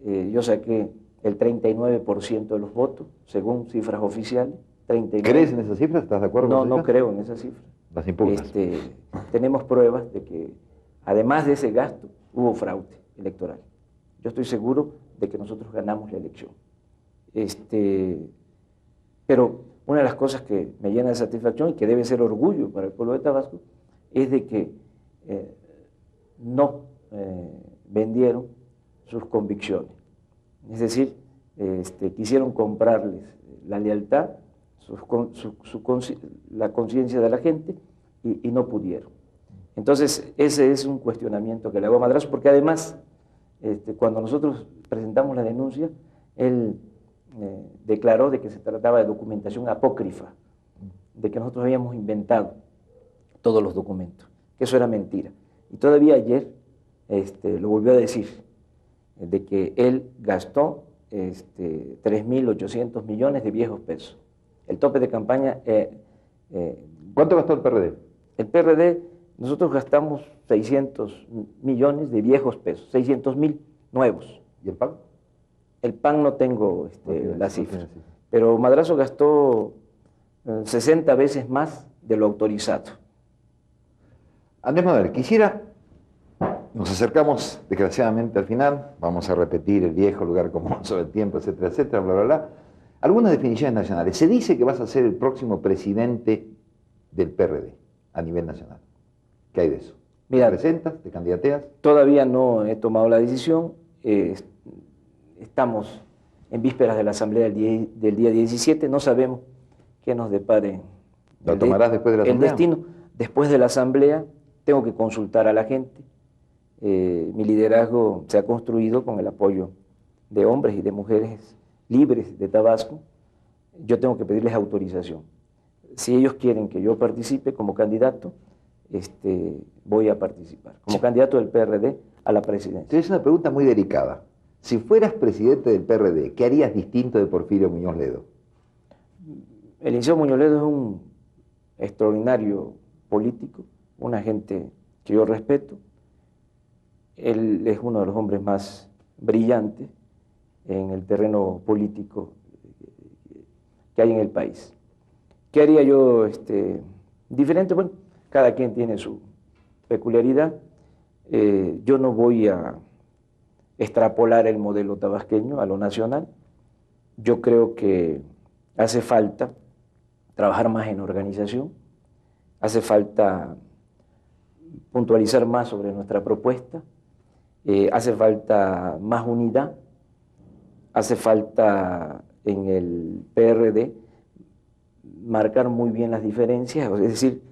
Yo saqué el 39% de los votos, según cifras oficiales. 39. ¿Crees en esas cifras? ¿Estás de acuerdo con No, esas no cifras? creo en esas cifras. Las impugnas. Tenemos pruebas de que, además de ese gasto, hubo fraude electoral. Yo estoy seguro de que nosotros ganamos la elección. Pero una de las cosas que me llena de satisfacción y que debe ser orgullo para el pueblo de Tabasco es de que no vendieron sus convicciones. Es decir, quisieron comprarles la lealtad, la conciencia de la gente y no pudieron. Entonces, ese es un cuestionamiento que le hago a Madrazo, porque además, cuando nosotros presentamos la denuncia, él declaró de que se trataba de documentación apócrifa, de que nosotros habíamos inventado todos los documentos, que eso era mentira. Y todavía ayer lo volvió a decir, de que él gastó 3.800 millones de viejos pesos. El tope de campaña... ¿Cuánto gastó el PRD? El PRD, nosotros gastamos 600 millones de viejos pesos, 600,000 nuevos. ¿Y el PAN? El PAN no tengo la cifra, pero Madrazo gastó 60 veces más de lo autorizado. Andrés Manuel, nos acercamos desgraciadamente al final, vamos a repetir el viejo lugar común sobre el tiempo, etcétera, etcétera, bla, bla, bla. Algunas definiciones nacionales. Se dice que vas a ser el próximo presidente del PRD a nivel nacional. ¿Qué hay de eso? Mira, ¿Te presentas? ¿Te candidateas? Todavía no he tomado la decisión. Estamos en vísperas de la asamblea del día 17. No sabemos qué nos depare ¿Lo tomarás después de la asamblea? El destino. Después de la asamblea tengo que consultar a la gente. Mi liderazgo se ha construido con el apoyo de hombres y de mujeres libres de Tabasco. Yo tengo que pedirles autorización. Si ellos quieren que yo participe como candidato, voy a participar como candidato del PRD a la presidencia. Es una pregunta muy delicada. Si fueras presidente del PRD, ¿qué harías distinto de Porfirio Muñoz Ledo? El licenciado Muñoz Ledo es un extraordinario político, una gente que yo respeto. Él es uno de los hombres más brillantes en el terreno político que hay en el país. ¿Qué haría yo diferente? Bueno, cada quien tiene su peculiaridad. Yo no voy a extrapolar el modelo tabasqueño a lo nacional. Yo creo que hace falta trabajar más en organización, hace falta puntualizar más sobre nuestra propuesta, hace falta más unidad, hace falta en el PRD marcar muy bien las diferencias, es decir,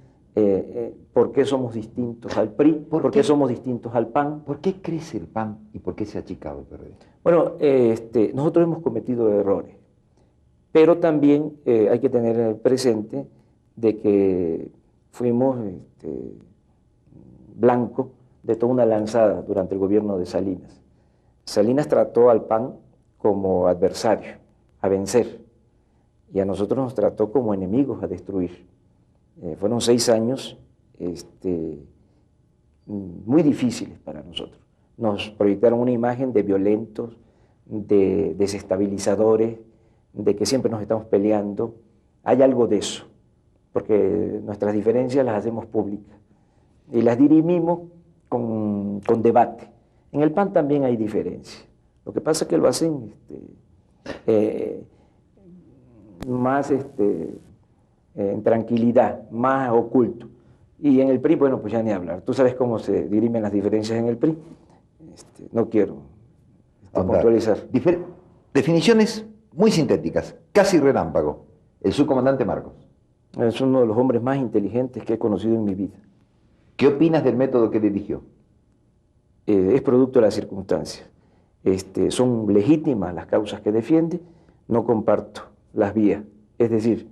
¿por qué somos distintos al PRI? ¿Por qué somos distintos al PAN? ¿Por qué crece el PAN y por qué se ha achicado el PRD? Bueno, nosotros hemos cometido errores, pero también hay que tener presente de que fuimos blanco de toda una lanzada durante el gobierno de Salinas. Salinas trató al PAN como adversario, a vencer, y a nosotros nos trató como enemigos a destruir. Fueron 6 años muy difíciles para nosotros. Nos proyectaron una imagen de violentos, de desestabilizadores, de que siempre nos estamos peleando. Hay algo de eso, porque nuestras diferencias las hacemos públicas y las dirimimos con debate. En el PAN también hay diferencias. Lo que pasa es que lo hacen más en tranquilidad, más oculto. Y en el PRI, bueno, pues ya ni hablar. Tú sabes cómo se dirimen las diferencias en el PRI. No quiero puntualizar. Definiciones muy sintéticas, casi relámpago. El subcomandante Marcos. Es uno de los hombres más inteligentes que he conocido en mi vida. ¿Qué opinas del método que dirigió? Es producto de las circunstancias. Son legítimas las causas que defiende, no comparto las vías. Es decir,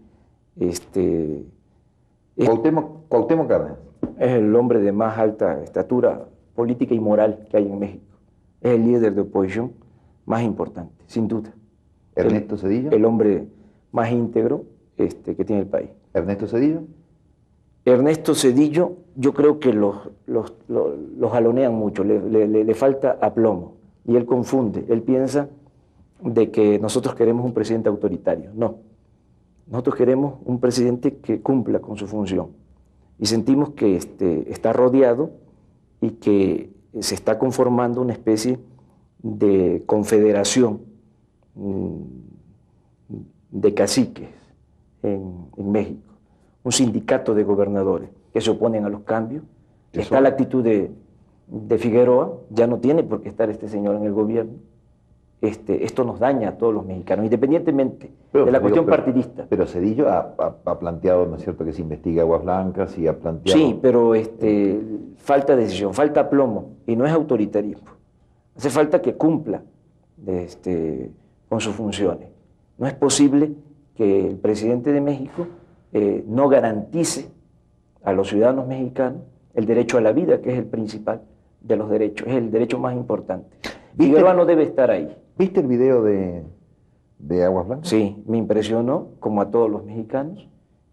Cuauhtémoc Cárdenas. Es el hombre de más alta estatura política y moral que hay en México. Es el líder de oposición más importante, sin duda. Ernesto Zedillo. El hombre más íntegro que tiene el país. Ernesto Zedillo. Ernesto Zedillo, yo creo que los jalonean mucho, le falta aplomo, y él confunde, él piensa de que nosotros queremos un presidente autoritario. No, nosotros queremos un presidente que cumpla con su función, y sentimos que está rodeado y que se está conformando una especie de confederación de caciques en México, un sindicato de gobernadores que se oponen a los cambios. Está la actitud de Figueroa, ya no tiene por qué estar este señor en el gobierno. Esto nos daña a todos los mexicanos, independientemente de la cuestión partidista. Pero Zedillo ha planteado, ¿no es cierto?, que se investigue Aguas Blancas y ha planteado... Sí, pero falta decisión, falta aplomo, y no es autoritarismo. Hace falta que cumpla con sus funciones. No es posible que el presidente de México no garantice a los ciudadanos mexicanos el derecho a la vida, que es el principal de los derechos, es el derecho más importante. Figueroa no debe estar ahí. ¿Viste el video de Aguas Blancas? Sí, me impresionó, como a todos los mexicanos.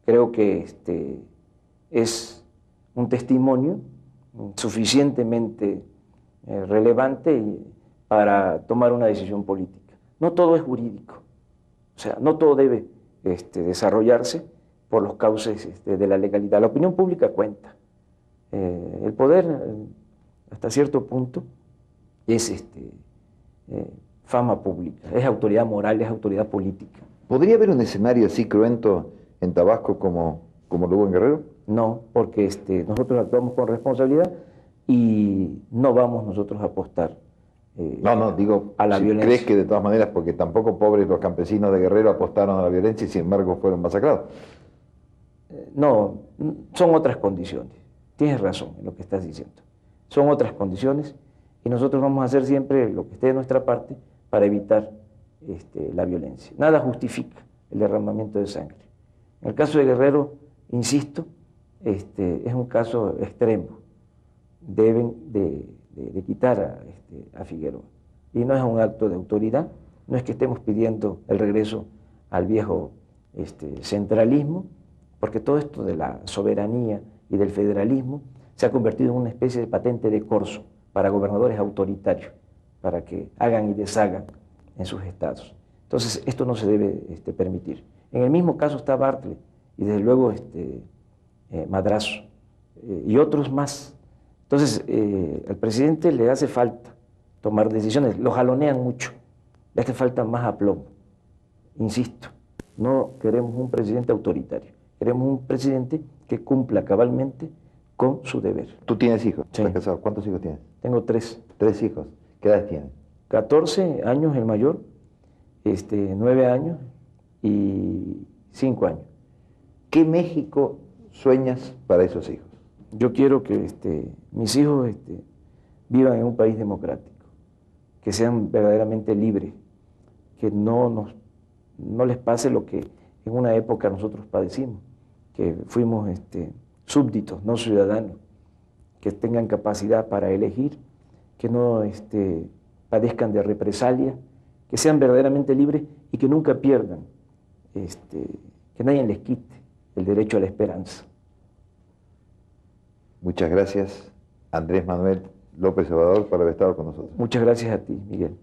Creo que es un testimonio suficientemente relevante para tomar una decisión política. No todo es jurídico, o sea, no todo debe desarrollarse por los cauces de la legalidad. La opinión pública cuenta. El poder, hasta cierto punto, es fama pública, es autoridad moral, es autoridad política. ¿Podría haber un escenario así cruento en Tabasco como lo hubo en Guerrero? No, porque nosotros actuamos con responsabilidad y no vamos nosotros a apostar digo, a la violencia. ¿Crees que de todas maneras, porque tampoco pobres los campesinos de Guerrero apostaron a la violencia y sin embargo fueron masacrados? No, son otras condiciones. Tienes razón en lo que estás diciendo. Son otras condiciones y nosotros vamos a hacer siempre lo que esté de nuestra parte para evitar la violencia. Nada justifica el derramamiento de sangre. En el caso de Guerrero, insisto, es un caso extremo. Deben de quitar a Figueroa. Y no es un acto de autoridad, no es que estemos pidiendo el regreso al viejo centralismo, porque todo esto de la soberanía y del federalismo se ha convertido en una especie de patente de corso para gobernadores autoritarios, para que hagan y deshagan en sus estados. Entonces, esto no se debe permitir. En el mismo caso está Bartlett y desde luego Madrazo y otros más. Entonces, al presidente le hace falta tomar decisiones, lo jalonean mucho, le hace falta más aplomo. Insisto, no queremos un presidente autoritario, queremos un presidente que cumpla cabalmente con su deber. ¿Tú tienes hijos? Sí. ¿Estás casado? ¿Cuántos hijos tienes? Tengo 3. 3 hijos. ¿Qué edad tienen? 14 años el mayor, 9 años y 5 años. ¿Qué México sueñas para esos hijos? Yo quiero que mis hijos vivan en un país democrático, que sean verdaderamente libres, que no les pase lo que en una época nosotros padecimos, que fuimos súbditos, no ciudadanos, que tengan capacidad para elegir, que no padezcan de represalia, que sean verdaderamente libres y que nunca pierdan, que nadie les quite el derecho a la esperanza. Muchas gracias, Andrés Manuel López Obrador, por haber estado con nosotros. Muchas gracias a ti, Miguel.